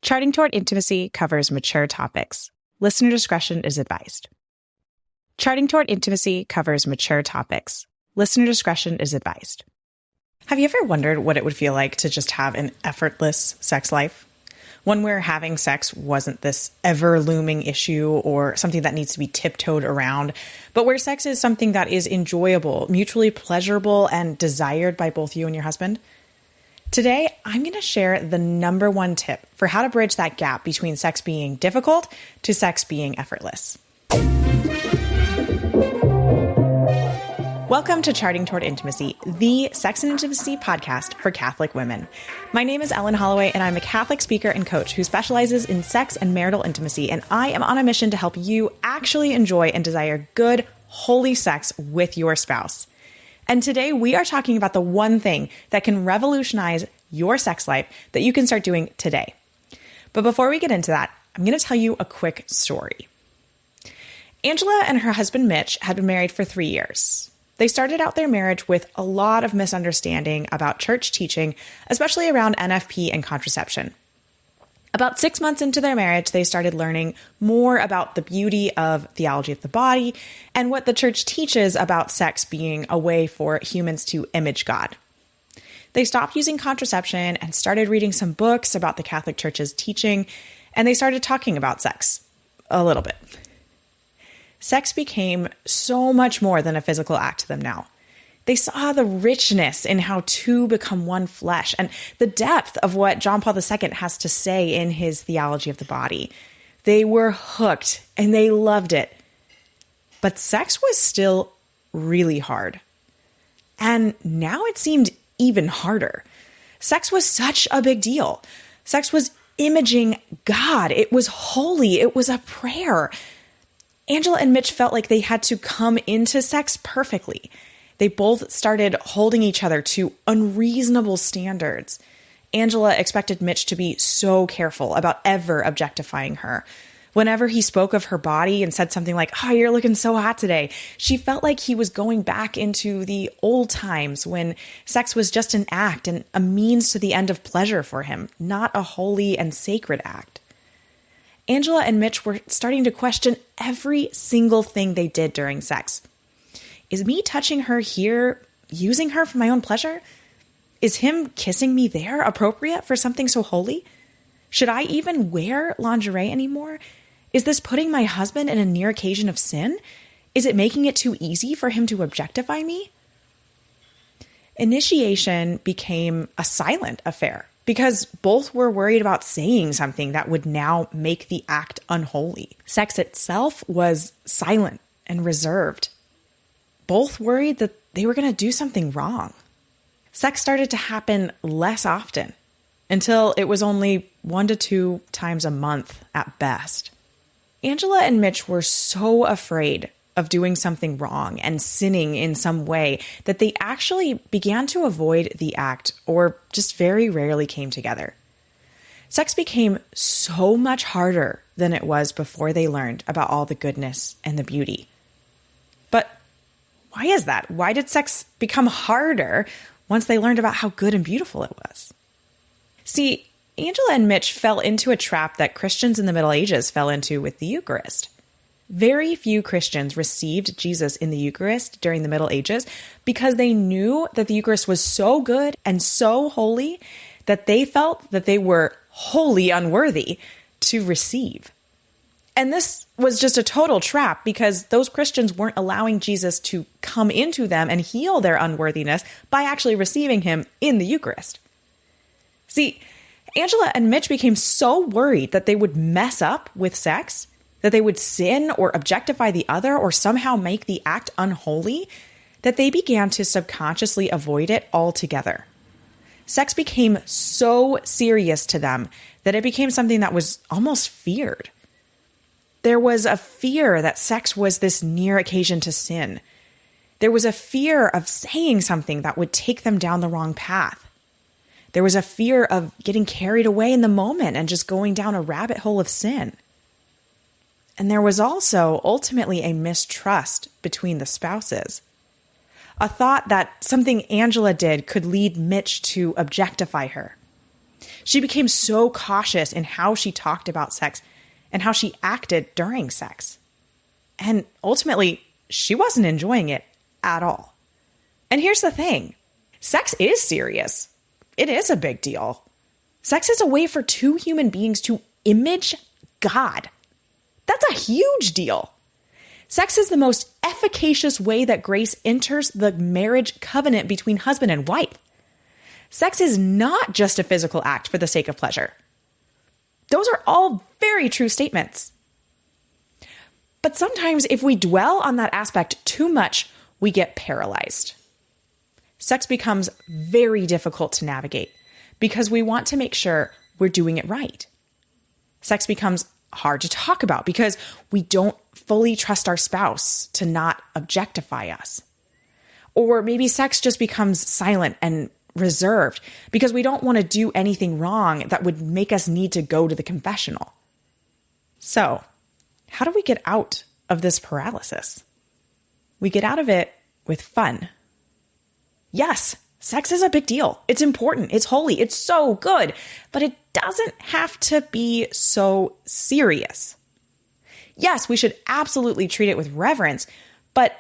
Charting Toward Intimacy covers mature topics. Listener discretion is advised. Charting Toward Intimacy covers mature topics. Listener discretion is advised. Have you ever wondered what it would feel like to just have an effortless sex life? One where having sex wasn't this ever-looming issue or something that needs to be tiptoed around, but where sex is something that is enjoyable, mutually pleasurable, and desired by both you and your husband? Today, I'm going to share the number one tip for how to bridge that gap between sex being difficult to sex being effortless. Welcome to Charting Toward Intimacy, the sex and intimacy podcast for Catholic women. My name is Ellen Holloway, and I'm a Catholic speaker and coach who specializes in sex and marital intimacy, and I am on a mission to help you actually enjoy and desire good, holy sex with your spouse. And today we are talking about the one thing that can revolutionize your sex life that you can start doing today. But before we get into that, I'm going to tell you a quick story. Angela and her husband Mitch had been married for 3 years. They started out their marriage with a lot of misunderstanding about church teaching, especially around NFP and contraception. About 6 months into their marriage, they started learning more about the beauty of theology of the body and what the church teaches about sex being a way for humans to image God. They stopped using contraception and started reading some books about the Catholic Church's teaching, and they started talking about sex a little bit. Sex became so much more than a physical act to them now. They saw the richness in how two become one flesh and the depth of what John Paul II has to say in his theology of the body. They were hooked and they loved it. But sex was still really hard. And now it seemed even harder. Sex was such a big deal. Sex was imaging God. It was holy. It was a prayer. Angela and Mitch felt like they had to come into sex perfectly. They both started holding each other to unreasonable standards. Angela expected Mitch to be so careful about ever objectifying her. Whenever he spoke of her body and said something like, "Oh, you're looking so hot today," she felt like he was going back into the old times when sex was just an act and a means to the end of pleasure for him, not a holy and sacred act. Angela and Mitch were starting to question every single thing they did during sex. Is me touching her here using her for my own pleasure? Is him kissing me there appropriate for something so holy? Should I even wear lingerie anymore? Is this putting my husband in a near occasion of sin? Is it making it too easy for him to objectify me? Initiation became a silent affair because both were worried about saying something that would now make the act unholy. Sex itself was silent and reserved. Both worried that they were going to do something wrong. Sex started to happen less often until it was only 1 to 2 times a month at best. Angela and Mitch were so afraid of doing something wrong and sinning in some way that they actually began to avoid the act or just very rarely came together. Sex became so much harder than it was before they learned about all the goodness and the beauty. But why is that? Why did sex become harder once they learned about how good and beautiful it was? See, Angela and Mitch fell into a trap that Christians in the Middle Ages fell into with the Eucharist. Very few Christians received Jesus in the Eucharist during the Middle Ages because they knew that the Eucharist was so good and so holy that they felt that they were wholly unworthy to receive. And this was just a total trap because those Christians weren't allowing Jesus to come into them and heal their unworthiness by actually receiving him in the Eucharist. See, Angela and Mitch became so worried that they would mess up with sex, that they would sin or objectify the other or somehow make the act unholy, that they began to subconsciously avoid it altogether. Sex became so serious to them that it became something that was almost feared. There was a fear that sex was this near occasion to sin. There was a fear of saying something that would take them down the wrong path. There was a fear of getting carried away in the moment and just going down a rabbit hole of sin. And there was also ultimately a mistrust between the spouses. A thought that something Angela did could lead Mitch to objectify her. She became so cautious in how she talked about sex and how she acted during sex. And ultimately, she wasn't enjoying it at all. And here's the thing. Sex is serious. It is a big deal. Sex is a way for two human beings to image God. That's a huge deal. Sex is the most efficacious way that grace enters the marriage covenant between husband and wife. Sex is not just a physical act for the sake of pleasure. Those are all very true statements. But sometimes if we dwell on that aspect too much, we get paralyzed. Sex becomes very difficult to navigate because we want to make sure we're doing it right. Sex becomes hard to talk about because we don't fully trust our spouse to not objectify us. Or maybe sex just becomes silent and reserved because we don't want to do anything wrong that would make us need to go to the confessional. So, how do we get out of this paralysis? We get out of it with fun. Yes, sex is a big deal. It's important. It's holy. It's so good. But it doesn't have to be so serious. Yes, we should absolutely treat it with reverence, but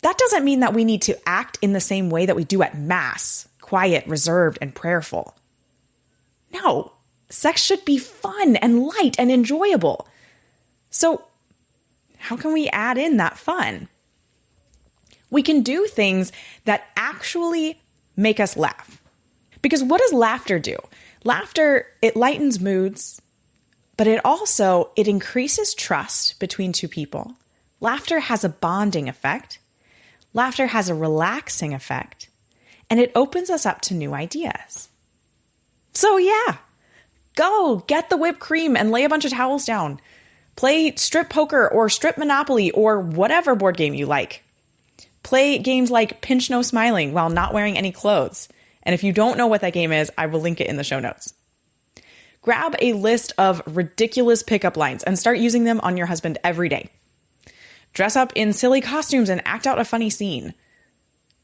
that doesn't mean that we need to act in the same way that we do at Mass, quiet, reserved, and prayerful. No, sex should be fun and light and enjoyable. So, how can we add in that fun? We can do things that actually make us laugh. Because what does laughter do? Laughter, it lightens moods, but it increases trust between two people. Laughter has a bonding effect. Laughter has a relaxing effect, and it opens us up to new ideas. So yeah, go get the whipped cream and lay a bunch of towels down. Play strip poker or strip Monopoly or whatever board game you like. Play games like Pinch No Smiling while not wearing any clothes. And if you don't know what that game is, I will link it in the show notes. Grab a list of ridiculous pickup lines and start using them on your husband every day. Dress up in silly costumes and act out a funny scene.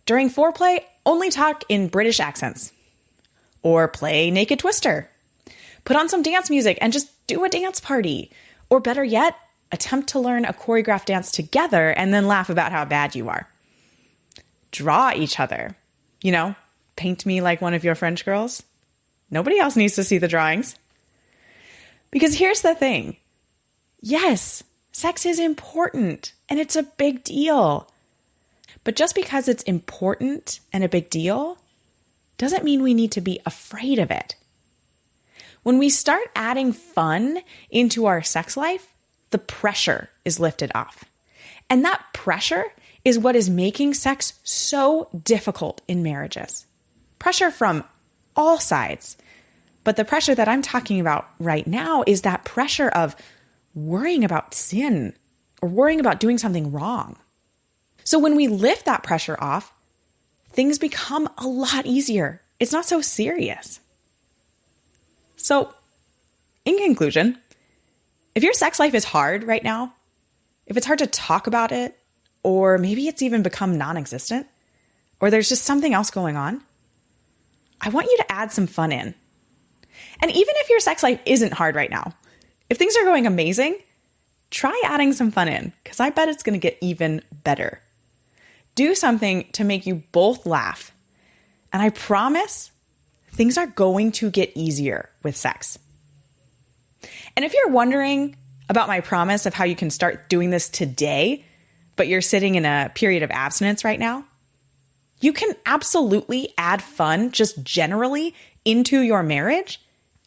During foreplay, only talk in British accents. Or play Naked Twister. Put on some dance music and just do a dance party. Or better yet, attempt to learn a choreographed dance together and then laugh about how bad you are. Draw each other. Paint me like one of your French girls. Nobody else needs to see the drawings. Because here's the thing. Yes, sex is important and it's a big deal. But just because it's important and a big deal doesn't mean we need to be afraid of it. When we start adding fun into our sex life, the pressure is lifted off. And that pressure is what is making sex so difficult in marriages. Pressure from all sides. But the pressure that I'm talking about right now is that pressure of worrying about sin or worrying about doing something wrong. So when we lift that pressure off, things become a lot easier. It's not so serious. So, in conclusion, if your sex life is hard right now, if it's hard to talk about it, or maybe it's even become non-existent, or there's just something else going on, I want you to add some fun in. And even if your sex life isn't hard right now, if things are going amazing, try adding some fun in, because I bet it's going to get even better. Do something to make you both laugh. And I promise things are going to get easier with sex. And if you're wondering about my promise of how you can start doing this today, but you're sitting in a period of abstinence right now, you can absolutely add fun just generally into your marriage,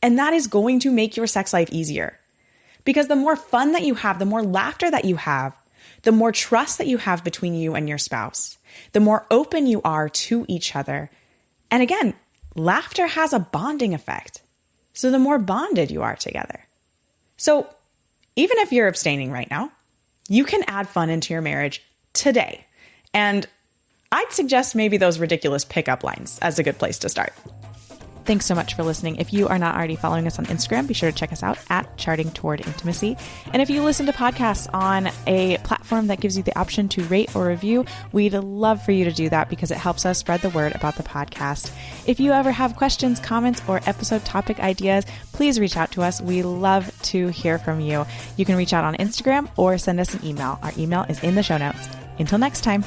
and that is going to make your sex life easier. Because the more fun that you have, the more laughter that you have, the more trust that you have between you and your spouse, the more open you are to each other. And again, laughter has a bonding effect. So the more bonded you are together. So even if you're abstaining right now, you can add fun into your marriage today. And I'd suggest maybe those ridiculous pickup lines as a good place to start. Thanks so much for listening. If you are not already following us on Instagram, be sure to check us out at Charting Toward Intimacy. And if you listen to podcasts on a platform that gives you the option to rate or review, we'd love for you to do that because it helps us spread the word about the podcast. If you ever have questions, comments, or episode topic ideas, please reach out to us. We love to hear from you. You can reach out on Instagram or send us an email. Our email is in the show notes. Until next time.